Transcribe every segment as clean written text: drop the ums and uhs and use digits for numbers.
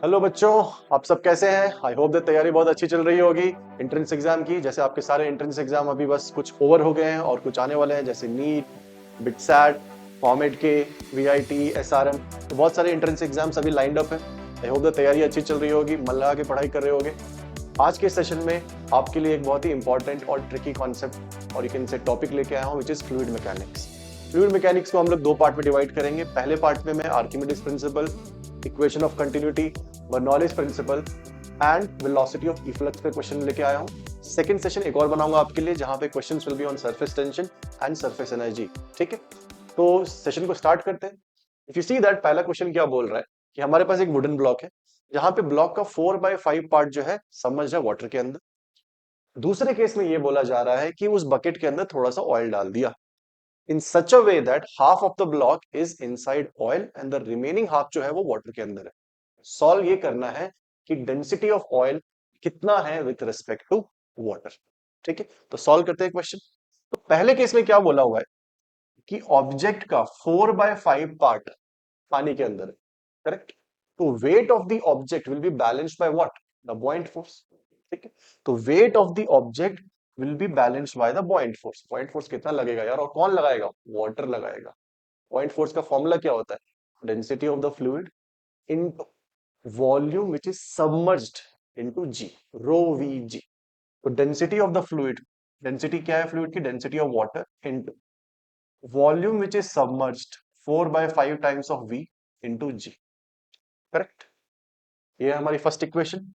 Hello बच्चों, आप सब कैसे हैं? आई होप द तैयारी बहुत अच्छी चल रही होगी एंट्रेंस एग्जाम की। जैसे आपके सारे एंट्रेंस एग्जाम अभी बस कुछ ओवर हो गए हैं और कुछ आने वाले हैं, जैसे नीट, बिटसैट, फॉर्मेट के, वीआईटी, एसआरएम। तो बहुत सारे एंट्रेंस एग्जाम्स अभी लाइंड अप है। आई होप द तैयारी अच्छी चल रही होगी, मन लगा के पढ़ाई कर रहे होगे। आज के सेशन में आपके लिए एक बहुत ही इंपॉर्टेंट और ट्रिकी कॉन्सेप्ट और यू कैन से टॉपिक लेके आया हूँ, which is fluid mechanics. Fluid mechanics को हम लोग दो पार्ट में डिवाइड करेंगे। पहले पार्ट में मैं Archimedes principle, equation of continuity, Bernoulli's principle and velocity of efflux पे क्वेश्चन लेके आया हूँ। सेकंड सेशन एक और बनाऊंगा आपके लिए, जहां पे questions will be on surface tension and surface energy. ठीक है, तो सेशन को स्टार्ट करते हैं। इफ यू सी दैट, पहला क्वेश्चन क्या बोल रहा है कि हमारे पास एक वुडन ब्लॉक है, जहां पे ब्लॉक का 4/5 पार्ट जो है सबमर्ज्ड है वाटर के अंदर। दूसरे केस में ये बोला जा रहा है कि उस बकेट के अंदर थोड़ा सा ऑयल डाल दिया in such a way that half of the block is inside oil and the remaining half जो है वो वाटर के अंदर है। सॉल्व ये करना है कि डेंसिटी ऑफ ऑयल कितना है विथ रिस्पेक्ट टू वाटर। ठीक है, तो सॉल्व करते हैं क्वेश्चन। तो पहले केस में क्या बोला हुआ है कि ऑब्जेक्ट का 4/5 पार्ट पानी के अंदर है, करेक्ट। तो wait of the object will be balanced by what? The buoyant force. ठीक है, तो wait of the object will be balanced by the buoyant force. बॉइंट force कितना लगेगा यार, और कौन लगाएगा? वाटर लगाएगा। पॉइंट फोर्स का फॉर्मूला क्या होता है? Density of the fluid into volume which is submerged into g, rho v g. तो density of the fluid, density क्या है फ्लूइड की? Density of water into volume which is submerged 4/5 times of v into g. Correct, ये है हमारी first equation.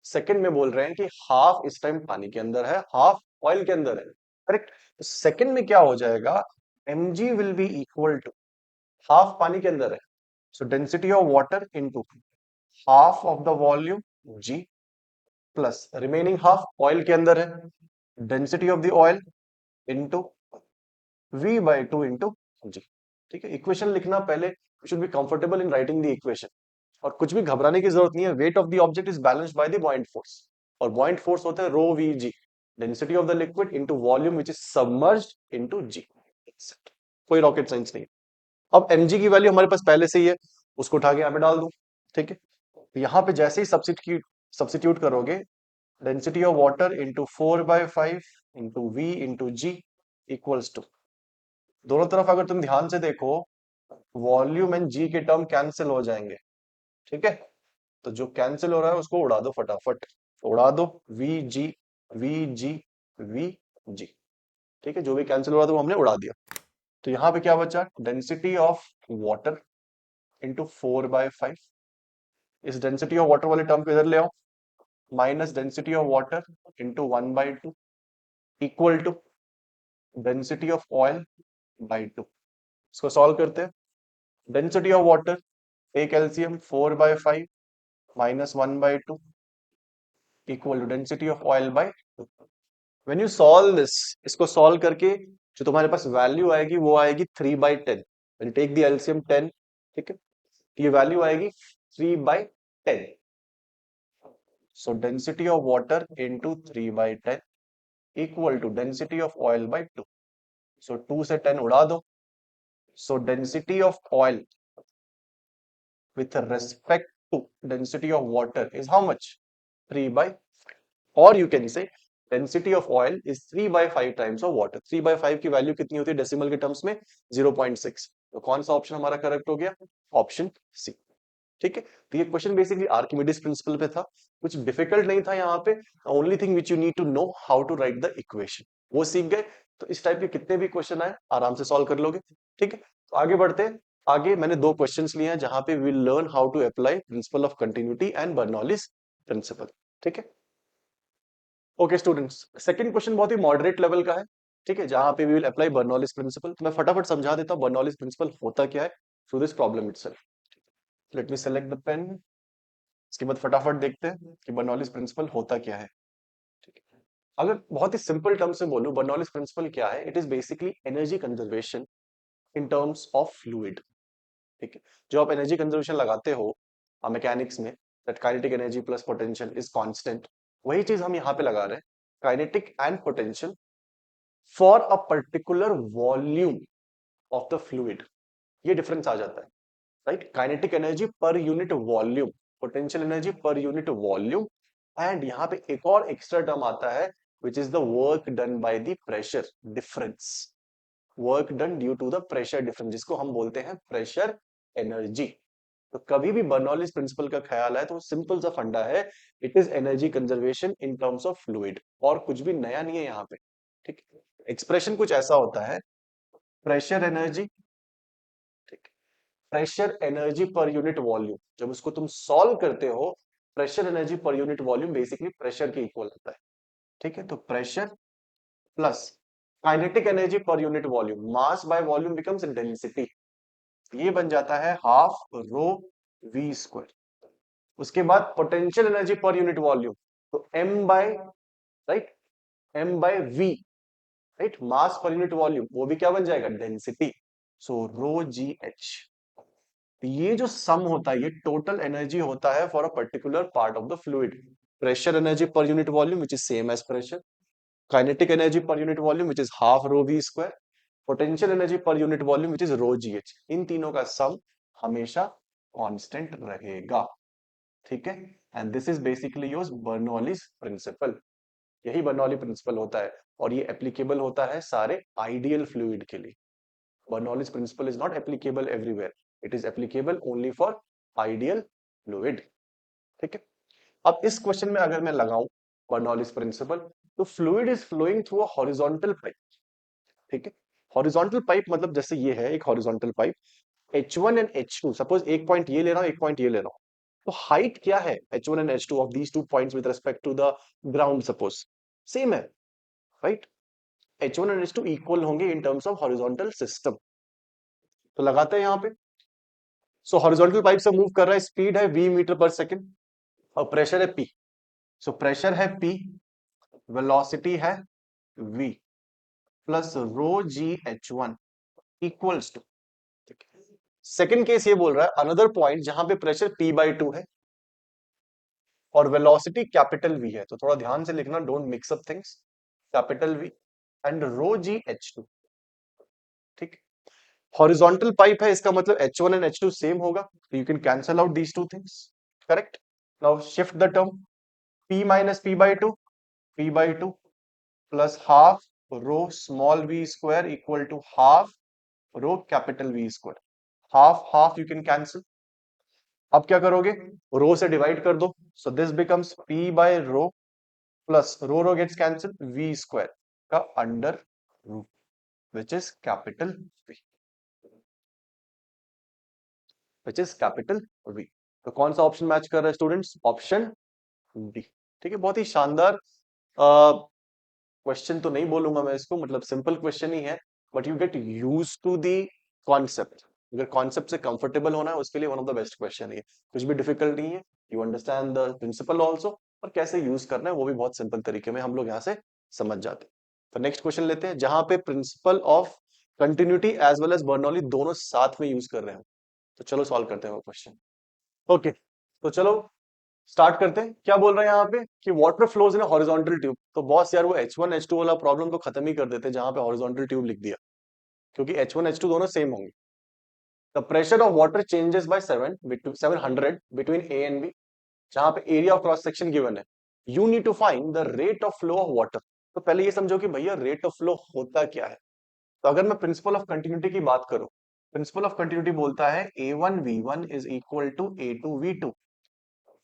Second में बोल रहे हैं कि हाफ इस टाइम पानी के अंदर है, हाफ ऑयल के अंदर है। करेक्ट, तो सेकंड में क्या हो जाएगा? mg will be equal to, half पानी के अंदर है, so density of water into half of the volume g plus remaining half oil के अंदर है, density of the oil into v/2 into g. ठीक है, इक्वेशन लिखना पहले, you should be comfortable in writing the equation. और कुछ भी घबराने की जरूरत नहीं है। Weight of the object is balanced by the buoyant force, और बॉइंट फोर्स होता है rho v g, density of the liquid into volume which is submerged into g. कोई रॉकेट साइंस नहीं। अब mg की वैल्यू हमारे पास पहले से ही है, उसको उठा के यहाँ पे डाल दूं। ठीक है, तो यहाँ पे जैसे ही सब्सिट्यूट करोगे, density of water into 4/5 into V into g equals to, दोनों तरफ अगर तुम ध्यान से देखो, वॉल्यूम एंड जी के टर्म कैंसिल हो जाएंगे। ठीक है, तो जो कैंसिल हो रहा है उसको उड़ा दो फटाफट, उड़ा दो। We ji, we ji, we जी। ठीक है, जो भी कैंसिल हो रहा था वो हमने उड़ा दिया। तो यहाँ पे क्या बचा? Density of water into 4/5। इस डेंसिटी ऑफ वाटर वाले टर्म को इधर ले आओ, minus density of water into 1/2 equal to density of oil by 2। इसको सॉल्व करते हैं। डेंसिटी ऑफ वाटर, एक LCM 4/5 minus 1/2 equal to density of oil by 2। When you solve this, इसको सॉल्व करके जो तुम्हारे पास वैल्यू आएगी वो आएगी 3/10। व्हेन टेक द एलसीएम 10, ठीक है, तो ये वैल्यू आएगी 3/10। So density of water into 3/10 equal to density of oil by 2। So 2 से 10 उड़ा दो, so density of oil with respect to density of water is how much? 3/5. Or you can say density of oil is 3/5 times of water. 3/5 की value कितनी होती है decimal के terms में? 0.6। तो कौन सा ऑप्शन हमारा करेक्ट हो गया? Option C. ठीक है, तो ये क्वेश्चन बेसिकली आर्किमिडीज प्रिंसिपल पे था, कुछ डिफिकल्ट नहीं था यहाँ पे। Only thing which you need to know how to write the equation, वो सीख गए तो इस टाइप के कितने भी क्वेश्चन आए आराम से सॉल्व कर लोगे। ठीक है, तो आगे बढ़ते हैं। आगे मैंने दो क्वेश्चंस लिए हैं जहां पे we learn how to apply principle of continuity and Bernoulli's principle. ठीक है, ओके स्टूडेंट्स, सेकंड क्वेश्चन बहुत ही मॉडरेट लेवल का है। ठीक है, जहां पे we will apply Bernoulli's principle. तो मैं फटाफट समझा देता हूं बर्नौलीज प्रिंसिपल होता क्या है through this problem itself. Let me select the pen. इसके बाद फटाफट देखते हैं कि बर्नौलीज प्रिंसिपल होता क्या है। ठीक है, अगर बहुत ही सिंपल टर्म से बोलूं, बर्नौलीज प्रिंसिपल क्या है? It is basically energy conservation in terms of fluid. ठीक है, जो आप एनर्जी कंजर्वेशन लगाते हो मैकेनिक्स में, that kinetic energy plus potential is constant, वही चीज हम यहाँ पे लगा रहे हैं, kinetic and potential for a particular volume of the fluid. ये डिफरेंस आ जाता है। Right, kinetic energy per unit volume, potential energy per unit volume, and यहाँ पे एक और एक्स्ट्रा टर्म आता है which is the work done by the pressure difference, work done due to the pressure difference, जिसको हम बोलते हैं प्रेशर एनर्जी। तो कभी भी बर्नौलीज प्रिंसिपल का ख्याल है तो सिंपल सा फंडा है, it is energy conservation in terms of fluid, और कुछ भी नया नहीं है यहाँ पे। ठीक, एक्सप्रेशन कुछ ऐसा होता है, प्रेशर एनर्जी, ठीक, pressure energy per unit volume, जब उसको तुम सॉल्व करते हो, pressure energy per unit volume basically pressure के इक्वल होता है। ठीक है, तो pressure plus kinetic energy per unit volume, mass by volume becomes density, ये बन जाता है हाफ रो वी स्क्वायर। उसके बाद potential energy per unit volume, तो m by, right, m by v, right, mass per unit volume, वो भी क्या बन जाएगा, डेंसिटी, सो रो जी एच। ये जो सम होता है ये टोटल एनर्जी होता है for a particular part of the fluid, pressure energy per unit volume which is same as pressure, kinetic energy per unit volume which is half rho v square, potential energy per unit volume which is rho g h, इन तीनों का sum हमेशा constant रहेगा। ठीक है, and this is basically your Bernoulli's principle, यही Bernoulli principle होता है, और ये एप्लीकेबल होता है सारे आइडियल फ्लूइड के लिए। Bernoulli's principle is not applicable everywhere, it is applicable only for ideal fluid. ठीक है, अब इस क्वेश्चन में अगर मैं लगाऊं बर्नौलीज प्रिंसिपल, तो fluid is flowing through a horizontal pipe. ठीक है, हॉरिजॉन्टल पाइप मतलब जैसे ये है एक horizontal pipe, H1 and H2, suppose एक पॉइंट ये ले रहा हूं, एक पॉइंट ये ले रहा हूं, तो हाइट क्या है H1 and H2 of these two points with respect to the ground, suppose same है, right, H1 and H2 equal होंगे in terms of horizontal system. तो लगाते हैं यहाँ पे, सो हॉरिजॉन्टल पाइप से मूव कर रहा है, स्पीड है v मीटर पर सेकंड, और प्रेशर है p, सो प्रेशर है p, वेलोसिटी है v, plus rho g H1 equals to, second case ये बोल रहा है अनदर पॉइंट जहां पे प्रेशर p/2 है और वेलोसिटी कैपिटल V है, तो थोड़ा ध्यान से लिखना, don't mix up things, capital V and rho g H2। ठीक, हॉरिजॉन्टल पाइप है, इसका मतलब H1 एंड H2 सेम होगा, you can cancel out these two things, correct. Now shift the term, p minus p/2, p/2 plus half rho small v square equal to half rho capital V square, half half you can cancel, अब क्या करोगे, rho से divide कर दो, so this becomes p by rho plus rho rho gets cancel, v square का under root which is capital V, which is capital V। तो कौन सा ऑप्शन मैच कर रहा है स्टूडेंट्स, ऑप्शन डी। ठीक है, बहुत ही शानदार क्वेश्चन तो नहीं बोलूंगा मैं इसको, मतलब सिंपल क्वेश्चन ही है, but you get use to the concept, अगर कॉन्सेप्ट से कंफर्टेबल होना है उसके लिए one of the best question है, कुछ भी डिफिकल्ट नहीं है, you understand the principle also, और कैसे यूज करना है वो भी बहुत सिंपल तरीके में हम लोग यहाँ से समझ जाते हैं। तो नेक्स्ट क्वेश्चन लेते हैं, जहां पे principle of continuity as well as Bernoulli दोनों साथ में यूज कर रहे हैं, तो चलो सॉल्व करते हैं वो क्वेश्चन। ओके, तो चलो स्टार्ट करते हैं। क्या बोल रहे हैं यहाँ पे कि water flows in horizontal tube, तो बॉस यार वो H1 H2 वाला प्रॉब्लम तो खत्म ही कर देते जहां पे हॉरिजॉन्टल ट्यूब लिख दिया, क्योंकि H1 H2 दोनों सेम होंगे। The pressure of water changes by 700 between A and B, जहां पे area of cross section given है, you need to find the rate of flow of water. तो पहले ये समझो कि भैया रेट ऑफ फ्लो होता क्या है। तो अगर मैं प्रिंसिपल ऑफ कंटिन्यूटी की बात करूं, प्रिंसिपल ऑफ कंटिन्यूटी बोलता है A1V1 is equal to A2V2।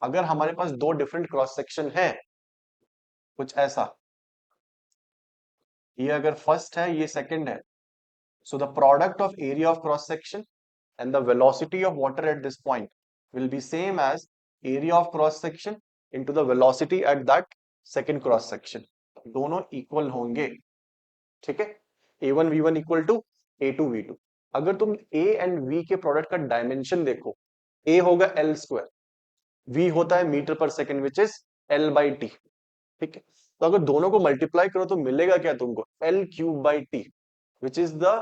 अगर हमारे पास दो डिफरेंट क्रॉस सेक्शन है, कुछ ऐसा, ये अगर फर्स्ट है ये सेकंड है, so the product of area of cross section and the velocity of water at this point will be same as area of cross section into the velocity at that second cross section, दोनों equal होंगे। ठीक है, A1V1 equal to A2V2। अगर तुम A and V के product का dimension देखो, A होगा L स्क्वायर, V होता है मीटर पर सेकेंड विच इज L/T। ठीक है, तो अगर दोनों को मल्टीप्लाई करो तो मिलेगा क्या तुमको, L³ by T, which is the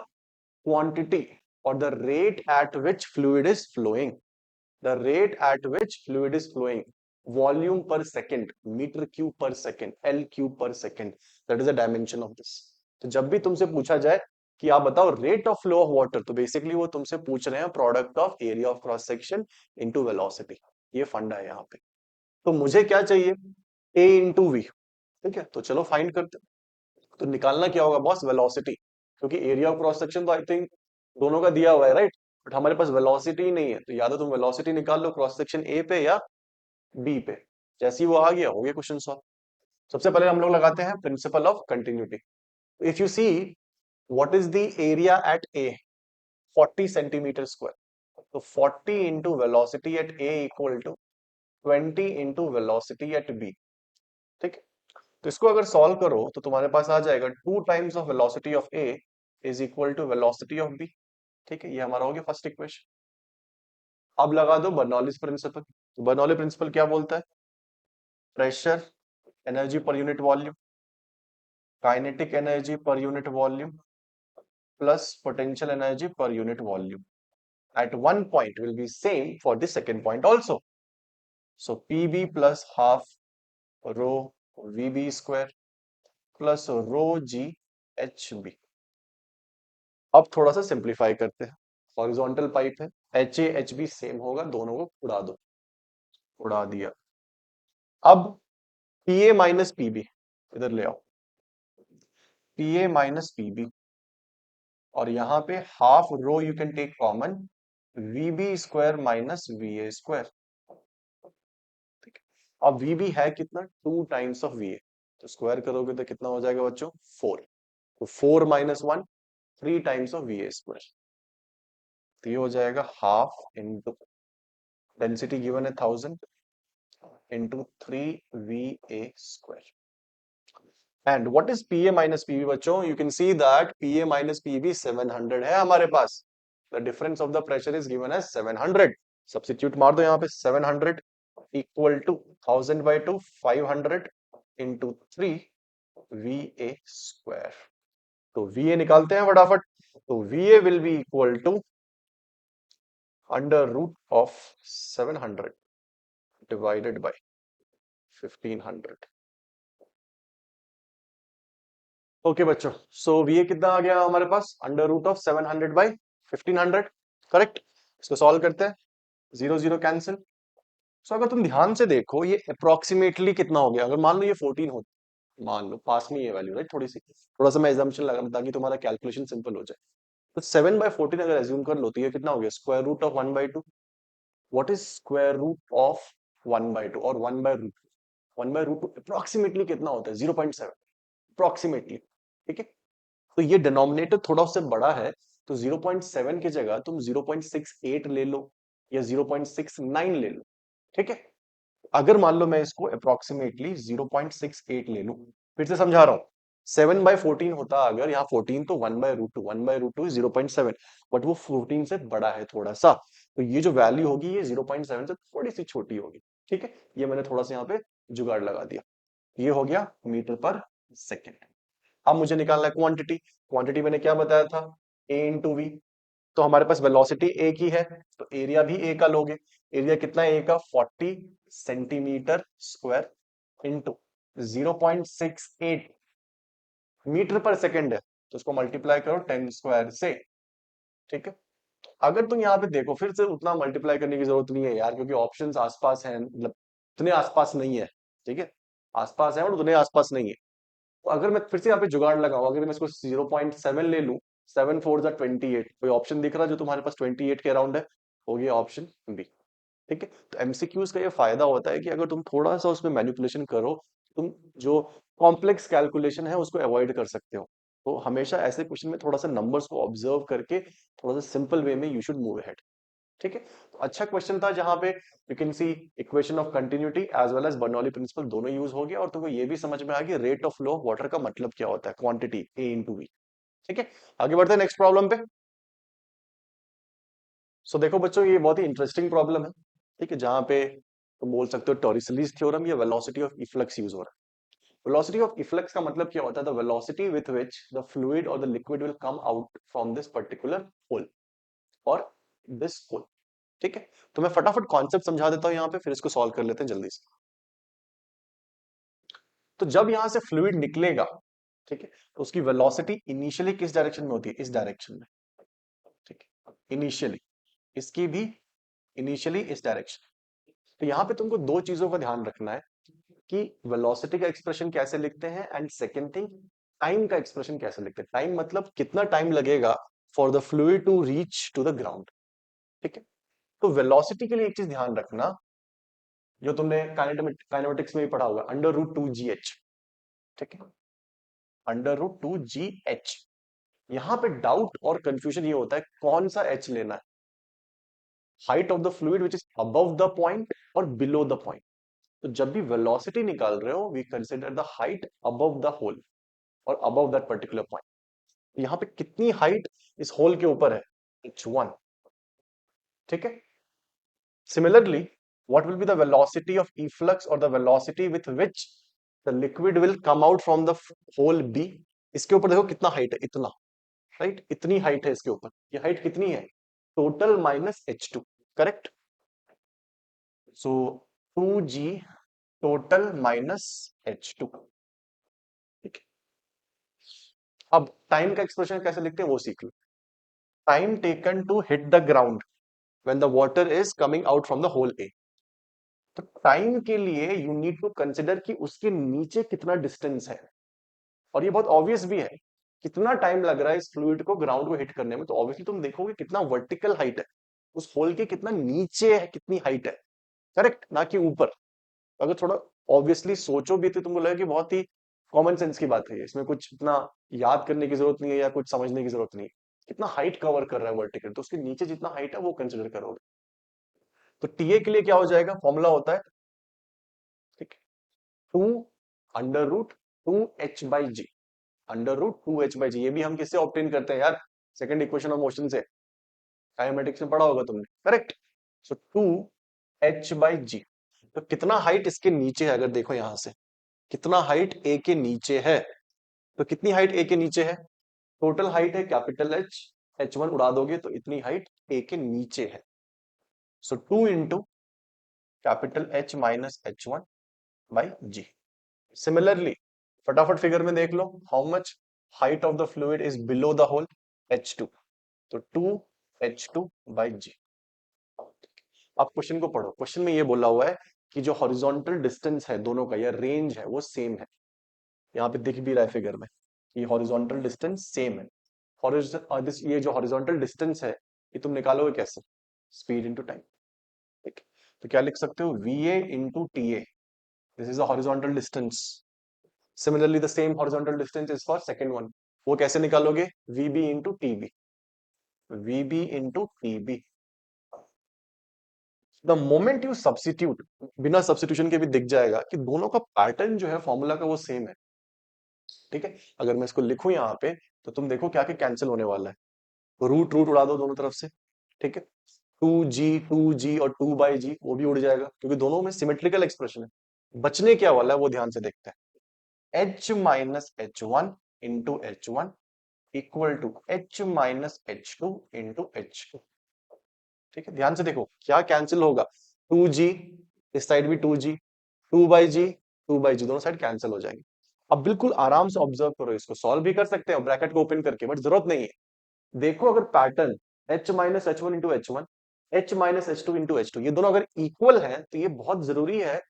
quantity or the rate at which fluid is flowing, the rate at which fluid is flowing, volume per second, meter cube per second, L cube per second, that is the dimension of this। तो जब भी तुमसे पूछा जाए कि आप बताओ rate of flow of water, तो बेसिकली वो तुमसे पूछ रहे हैं product of area of cross section into velocity. ये फंडा है यहाँ पे। तो मुझे क्या चाहिए, ए इंटू वी। ठीक है, तो चलो फाइंड करते हैं। तो निकालना क्या होगा बॉस, वेलोसिटी, क्योंकि एरिया ऑफ क्रॉस सेक्शन तो आई थिंक दोनों का दिया हुआ है, राइट। बट हमारे पास वेलोसिटी नहीं है, तो या तो तुम वेलोसिटी निकाल लो क्रॉस सेक्शन ए पे या बी पे। जैसे ही वो आ गया हो गया क्वेश्चन सॉल्व। सबसे पहले हम लोग लगाते हैं principle of continuity. If you see what is the area at A, 40 centimetre square. तो 40 into velocity at A equal to 20 into velocity at B. ठीक है, तो इसको अगर सॉल्व करो तो तुम्हारे पास आ जाएगा 2 times of velocity of A is equal to velocity of B. ठीक है, ये हमारा हो गया फर्स्ट इक्वेशन। अब लगा दो बर्नौलीज प्रिंसिपल। बर्नौली प्रिंसिपल क्या बोलता है, pressure energy per unit volume, kinetic energy per unit volume plus potential energy per unit volume at one point will be same for the second point also. So PB plus half rho VB square plus rho G HB। अब थोड़ा सा simplify करते हैं। Horizontal pipe है, H A H B same होगा, दोनों को उड़ा दो, उड़ा दिया। अब पी ए माइनस पीबी इधर ले आओ, पी ए माइनस पीबी, और यहां पे half rho you can take common, VB square minus V A square. अब वीबी है कितना, 2 टाइम्स ऑफ वी ए, तो स्क्वायर करोगे तो कितना हो जाएगा बच्चों, 4। तो 4 minus 1, 3 times of we A square. तो ये हो जाएगा हाफ इंटू डेंसिटी गिवन है 1000 into 3 VA square. And what is PA minus PB बच्चों, you can see that PA minus PB 700 है हमारे पास। The difference of the pressure is given as 700। Substitute मार दो यहाँ पे, 700 equal to 1000 by 2 500 into 3 VA square. तो VA निकालते हैं फटाफट। तो VA will be equal to under root of 700 divided by 1500। Okay बच्चों, सो VA कितना आ गया हमारे पास, under root of 700 by 1500। Correct, इसको सॉल्व करते हैं, 0 0 कैंसिल। सो अगर तुम ध्यान से देखो ये अप्रोक्सीमेटली कितना हो गया, अगर मान लो ये 14 हो, मान लो पास में ये वैल्यू, राइट, थोड़ी सी थोड़ा सा मैं एजम्पशन लगा ताकि तुम्हारा कैलकुलेशन सिंपल हो जाए। तो 7/14 अगर एज्यूम कर लो तो ये कितना हो गया, square root of 1/2। What is square root of 1/2 और 1/√2? 1/√2 अप्रोक्सीमेटली कितना होता है, 0.7 अप्रोक्सीमेटली। ठीक है, तो ये डिनोमिनेटर थोड़ा उससे बड़ा है, तो 0.7 की जगह तुम 0.68 ले लो या 0.69 ले लो। ठीक है, अगर मान लो मैं इसको अप्रोक्सीमेटली 0.68 ले लूं, फिर से समझा रहा हूं, 7/14 होता अगर, यहाँ 14 तो 1/√2, 1/√2 is 0.7, बट वो 14 से बड़ा है थोड़ा सा, तो ये जो वैल्यू होगी ये 0.7 से थोड़ी सी छोटी होगी। ठीक है, ये मैंने थोड़ा सा यहाँ पे जुगाड़ लगा दिया। ये हो गया मीटर पर सेकेंड। अब मुझे निकालना है क्वांटिटी। क्वांटिटी मैंने क्या बताया था, ए इंटू वी। तो हमारे पास वेलोसिटी ए की है, तो एरिया भी ए का लोगे। एरिया कितना है ए का, 40 सेंटीमीटर स्क्वायर इंटू 0.68 मीटर पर सेकेंड है, तो उसको मल्टीप्लाई करो 10 स्क्वायर से। ठीक है, अगर तुम यहाँ पे देखो, फिर से उतना मल्टीप्लाई करने की जरूरत नहीं है यार, क्योंकि ऑप्शंस आसपास हैं, मतलब उतने आसपास नहीं है। ठीक है, आसपास है और उतने आसपास नहीं है। तो अगर मैं फिर से यहाँ पे जुगाड़ लगाऊं, अगर मैं इसको 0.7 ले लूं, 7 4 28, कोई ऑप्शन दिख रहा है जो तुम्हारे पास 28 के अराउंड है, हो गया ऑप्शन बी। ठीक है, तो एमसीक्यूज का ये फायदा होता है कि अगर तुम थोड़ा सा उसमें मैनिपुलेशन करो, तुम जो कॉम्प्लेक्स कैलकुलेशन है उसको अवॉइड कर सकते हो। तो हमेशा ऐसे क्वेश्चन में थोड़ा सा नंबर्स को ऑब्जर्व करके थोड़ा सा सिंपल वे में यू शुड मूव अहेड। ठीक है, तो अच्छा क्वेश्चन था जहां पे you can see equation of continuity as well as Bernoulli principle दोनों यूज हो गया, और तुमको ये भी समझ में आ गया rate of flow of water का मतलब क्या होता है, क्वांटिटी ए इंटू वी। ठीक है, आगे बढ़ते हैं नेक्स्ट प्रॉब्लम पे। सो देखो बच्चों, ये बहुत ही इंटरेस्टिंग प्रॉब्लम है। ठीक है, जहां पे तुम बोल सकते हो टॉरिसलीज थ्योरम या वेलोसिटी ऑफ इफ्लक्स यूज हो रहा है। वेलोसिटी ऑफ इफ्लक्स का मतलब क्या होता है, the velocity with which the fluid और the liquid will come out from this particular hole और दिस होल। ठीक है, तो मैं फटाफट कॉन्सेप्ट समझा देता हूं यहाँ पे, फिर इसको सॉल्व कर लेते हैं जल्दी से। तो जब यहां से फ्लूइड निकलेगा, ठीक है, तो उसकी वेलोसिटी इनिशियली किस डायरेक्शन में होती है? इस डायरेक्शन में। ठीक है, इनिशियली, इसकी भी इनिशियली इस डायरेक्शन। तो यहाँ पे तुमको दो चीजों का ध्यान रखना है कि वेलोसिटी का एक्सप्रेशन कैसे लिखते हैं, एंड सेकेंड थिंग, टाइम का एक्सप्रेशन कैसे लिखते हैं। टाइम मतलब कितना टाइम लगेगा for the fluid to reach to the ground. ठीक है, तो वेलोसिटी के लिए एक चीज ध्यान रखना, जो तुमने काइनेमेटिक्स में भी पढ़ा होगा, अंडर रूट 2 GH। ठीक है, अंडर रूट 2 GH। यहां पे डाउट और कंफ्यूजन ये होता है कौन सा h लेना है, height of the fluid which is above the point और बिलो द पॉइंट। तो जब भी वेलोसिटी निकाल रहे हो, we consider the height above the hole और अबव दैट पर्टिकुलर पॉइंट। यहाँ पे कितनी हाइट इस होल के ऊपर है? h1। ठीक है, similarly what will be the velocity of efflux or the velocity with which the liquid will come out from the hole B? इसके ऊपर देखो कितना हाइट है, इतना, राइट, इतनी हाइट है इसके ऊपर। ये हाइट कितनी है? Total minus h2, correct. So 2g total minus h2। ठीक है, अब टाइम का एक्सप्रेशन कैसे लिखते हैं वो सीख लो। Time taken to hit the ground when the water is coming out from the hole A. तो टाइम के लिए यू नीड टू कंसिडर कि उसके नीचे कितना डिस्टेंस है, और ये बहुत ऑब्वियस भी है। कितना टाइम लग रहा है इस फ्लूइड को ग्राउंड को हिट करने में, तो ऑब्वियसली तुम देखोगे कितना वर्टिकल हाइट है उस होल के, कितना नीचे है, कितनी हाइट है, करेक्ट, ना कि ऊपर। अगर थोड़ा ऑब्वियसली सोचो भी तो तुमको लगेगा कि बहुत ही कॉमन सेंस की बात है, इसमें कुछ इतना याद करने की जरूरत नहीं है या कुछ समझने की जरूरत नहीं है। कितना हाइट कवर कर रहा है वर्टिकल, तो उसके नीचे जितना हाइट है वो कंसिडर करोगे। तो टीए के लिए क्या हो जाएगा? फॉर्मूला होता है, ठीक, 2 under root 2 h/g। Under root 2 h/g, ये भी हम किससे ऑब्टेन करते हैं यार? सेकंड इक्वेशन ऑफ मोशन से, काइनेमेटिक्स में पढ़ा होगा तुमने, करेक्ट। सो 2 h/g। तो कितना हाइट इसके नीचे है, अगर देखो यहां से कितना हाइट ए के नीचे है, तो कितनी हाइट ए के नीचे है? टोटल हाइट है कैपिटल एच, h1 उड़ा दोगे तो इतनी हाइट ए के नीचे है। So 2 into capital H minus h1 by g. Similarly फटाफट फिगर में देख लो, how much height of the fluid is below the hole? h2। तो 2h2 बाई जी। आप क्वेश्चन को पढ़ो, क्वेश्चन में ये बोला हुआ है कि जो हॉरिजॉन्टल डिस्टेंस है दोनों का, या रेंज है, वो सेम है। यहाँ पे दिख भी रहा है फिगर में, ये हॉरिजॉन्टल डिस्टेंस सेम है। ये जो हॉरिजॉन्टल डिस्टेंस है, ये तुम निकालोगे कैसे? Speed into time. ठीक, तो क्या लिख सकते हो? va into T A, this is the horizontal distance. Similarly the same horizontal distance is for second one. वो कैसे निकालोगे? vb into TB, vb into TB. The moment you substitute, बिना सब्सिट्यूशन के भी दिख जाएगा कि दोनों का पैटर्न जो है फॉर्मूला का वो सेम है। ठीक है, अगर मैं इसको लिखूं यहाँ पे, तो तुम देखो क्या क्या कैंसिल होने वाला है। रूट रूट उड़ा दो दोनों तरफ से। ठीक है, 2g और 2/g वो भी उड़ जाएगा, क्योंकि दोनों में सिमेट्रिकल एक्सप्रेशन है। बचने क्या वाला है वो ध्यान से देखते हैं। h minus h1 into h1 equal to h minus h2 into h2। ठीक है, ध्यान से देखो क्या कैंसिल होगा? 2g, इस साइड भी 2g, 2/g दोनों साइड कैंसिल हो जाएंगे। अब बिल्कुल आराम से ऑब्जर्व करो, इसको सॉल्व भी कर सकते हैं ब्रैकेट को ओपन करके, बट जरूरत नहीं है। देखो अगर pattern h minus h1 into h1, h minus h2 into h2, ये दोनों अगर इक्वल हैं तो ये बहुत जरूरी है,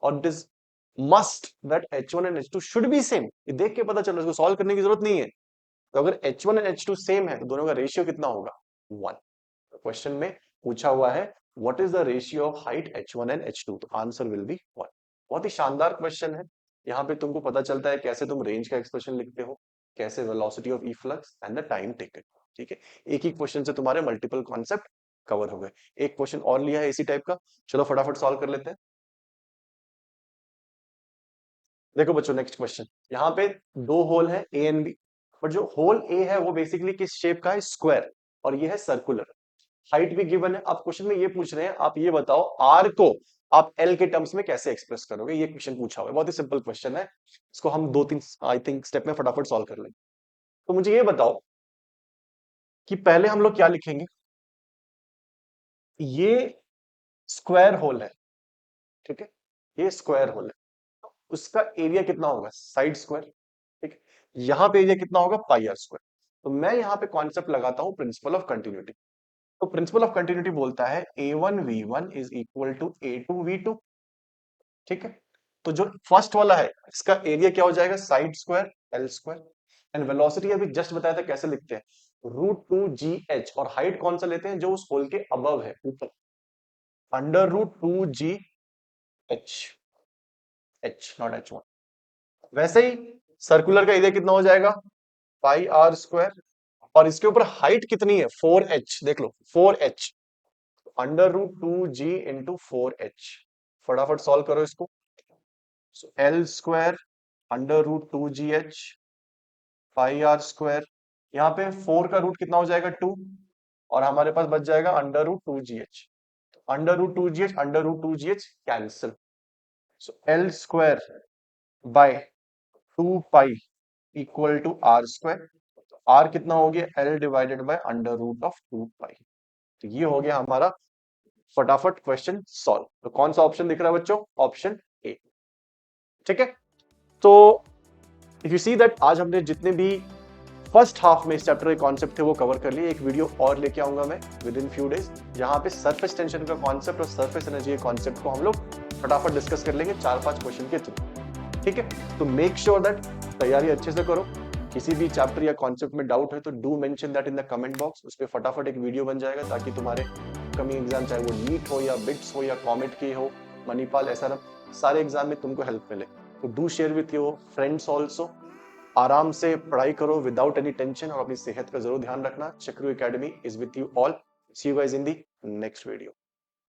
और it is must that h1 and h2 should be same. ये देख के पता चल रहा है, इसको सॉल्व करने की जरूरत नहीं है। तो अगर h1 एंड h2 सेम है तो दोनों का रेशियो कितना होगा? 1। क्वेश्चन में पूछा हुआ है what is the ratio of height h1 and h2, तो आंसर विल बी 1। बहुत ही शानदार क्वेश्चन है। यहाँ पे तुमको पता चलता है कैसे तुम रेंज का एक्सप्रेशन लिखते हो, कैसे velocity of efflux and the time taken. ठीक है, एक ही क्वेश्चन से तुम्हारे मल्टीपल कॉन्सेप्ट कवर हो गए। एक क्वेश्चन और लिया है इसी टाइप का, चलो फटाफट सॉल्व कर लेते हैं। देखो बच्चों, नेक्स्ट क्वेश्चन, यहाँ पे दो होल है ए एंड बी, बट जो होल ए है वो बेसिकली किस शेप का है? स्क्वायर, और ये है सर्कुलर। हाइट भी गिवन है। आप क्वेश्चन में ये पूछ रहे हैं, आप ये बताओ आर को आप एल के टर्म्स में कैसे एक्सप्रेस करोगे? ये क्वेश्चन पूछा हुआ है, बहुत ही सिंपल क्वेश्चन है। इसको हम दो तीन आई थिंक स्टेप में फटाफट सॉल्व कर लेंगे। तो मुझे ये बताओ कि पहले हम लोग क्या लिखेंगे। ये स्क्वायर होल है, ठीक है, ये स्क्वायर होल है, उसका एरिया कितना होगा? Side square. ठीक है, यहां पे एरिया कितना होगा पाई आर स्क्वायर। तो मैं यहां पे कॉन्सेप्ट लगाता हूं प्रिंसिपल ऑफ कंटिन्यूटी। तो प्रिंसिपल ऑफ कंटिन्यूटी बोलता है A1V1 is equal to A2V2। ठीक है, तो जो फर्स्ट वाला है इसका एरिया क्या हो जाएगा side square L square. And velocity अभी जस्ट बताया था कैसे लिखते हैं √2GH, और हाइट कौन सा लेते हैं जो उस होल के अबव है ऊपर, √2GH, H नॉट H1। वैसे ही सर्कुलर का एरिया कितना हो जाएगा पाई आर स्क्वायर, और इसके ऊपर हाइट कितनी है 4H, देख लो 4H, √2G into 4H। फटाफट सॉल्व करो इसको। So L square √2GH pi R square, यहाँ पे 4 का रूट कितना हो जाएगा 2, और हमारे पास बच जाएगा √2GH। √2GH cancel. So L square by 2 pi equal to R square. R कितना हो गया एल डिवाइडेड बाय √2 पाई। तो ये हो गया हमारा फटाफट क्वेश्चन सॉल्व। तो कौन सा ऑप्शन दिख रहा है बच्चों, ऑप्शन ए। ठीक है, तो इफ यू सी दैट आज हमने जितने भी फर्स्ट हाफ में इस चैप्टर के कॉन्सेप्ट थे वो कवर कर लिए। एक वीडियो और लेके आऊंगा मैं विद इन फ्यू डेज, जहां पे सरफेस टेंशन का कॉन्सेप्ट और सरफेस एनर्जी के कॉन्सेप्ट को हम लोग फटाफट डिस्कस कर लेंगे 4-5 क्वेश्चन के थ्रू। ठीक है, तो मेक श्योर दैट तैयारी अच्छे से करो। किसी भी चैप्टर या कॉन्सेप्ट में डाउट है तो do mention that in the comment box, उस पर फटाफट एक वीडियो बन जाएगा ताकि तुम्हारे कमिंग एग्जाम चाहे वो नीट हो या बिट्स हो या कॉमेट की हो, मणिपाल SRM, सारे एग्जाम में तुमको हेल्प मिले। तो do share with your friends also. आराम से पढ़ाई करो विदाउट एनी टेंशन, और अपनी सेहत का जरूर ध्यान रखना। Chakru academy is with you all. See you guys in the next video.